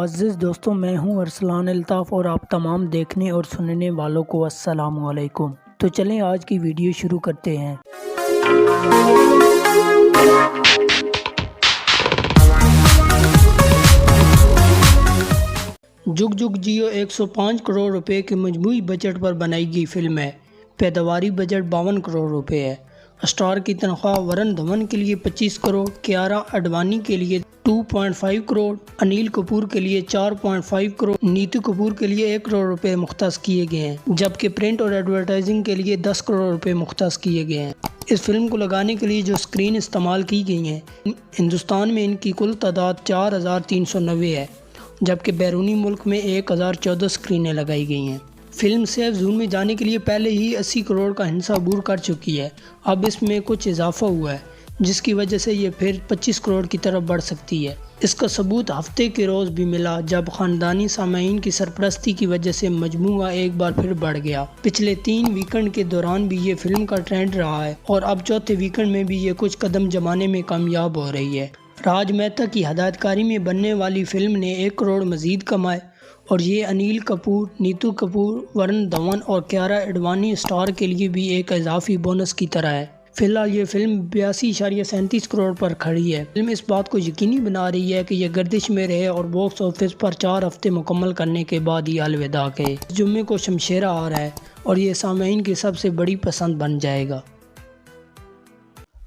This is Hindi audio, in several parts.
मुअज़्ज़िज़ दोस्तों, मैं हूं अरसलान अल्ताफ़ और आप तमाम देखने और सुनने वालों को अस्सलामु अलैकुम। तो चलें आज की वीडियो शुरू करते हैं। जुग जुग जियो 105 करोड़ रुपए के मजमूई बजट पर बनाई गई फिल्म है। पैदावारी बजट 52 करोड़ रुपए है। स्टार की तनख्वाह वरुण धवन के लिए 25 करोड़, कियारा आडवाणी के लिए 2.5 करोड़, अनिल कपूर के लिए 4.5 करोड़, नीतू कपूर के लिए 1 करोड़ रुपए मुख्तस किए गए हैं, जबकि प्रिंट और एडवर्टाइजिंग के लिए 10 करोड़ रुपए मुख्तस किए गए हैं। इस फिल्म को लगाने के लिए जो स्क्रीन इस्तेमाल की गई हैं, हिंदुस्तान में इनकी कुल तादाद 4390 है, जबकि बैरूनी मुल्क में 1014 स्क्रीनें लगाई गई हैं। फिल्म सेफ जोन में जाने के लिए पहले ही 80 करोड़ का हिस्सा अबूर कर चुकी है। अब इसमें कुछ इजाफा हुआ है, जिसकी वजह से ये फिर 25 करोड़ की तरफ बढ़ सकती है। इसका सबूत हफ्ते के रोज़ भी मिला, जब ख़ानदानी सामाईन की सरपरस्ती की वजह से मजमूआ एक बार फिर बढ़ गया। पिछले 3 वीकेंड के दौरान भी ये फिल्म का ट्रेंड रहा है और अब चौथे वीकेंड में भी ये कुछ कदम जमाने में कामयाब हो रही है। राज मेहता की हदायतकारी में बनने वाली फिल्म ने 1 करोड़ मजीद कमाए और ये अनिल कपूर, नीतू कपूर, वरुण धवन और कियारा आडवाणी स्टार के लिए भी एक इजाफी बोनस की तरह है। फिलहाल ये फिल्म 82.37 करोड़ पर खड़ी है। फिल्म इस बात को यकीनी बना रही है कि यह गर्दिश में रहे और बॉक्स ऑफिस पर 4 हफ्ते मुकम्मल करने के बाद ही अलविदा कहे। जुम्मे को शमशेरा आ रहा है और ये सामीन की सबसे बड़ी पसंद बन जाएगा।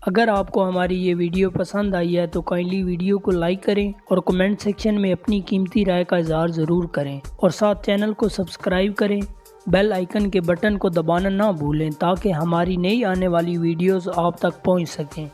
अगर आपको हमारी ये वीडियो पसंद आई है तो काइंडली वीडियो को लाइक करें और कमेंट सेक्शन में अपनी कीमती राय का इज़हार ज़रूर करें और साथ चैनल को सब्सक्राइब करें। बेल आइकन के बटन को दबाना ना भूलें ताकि हमारी नई आने वाली वीडियोस आप तक पहुंच सकें।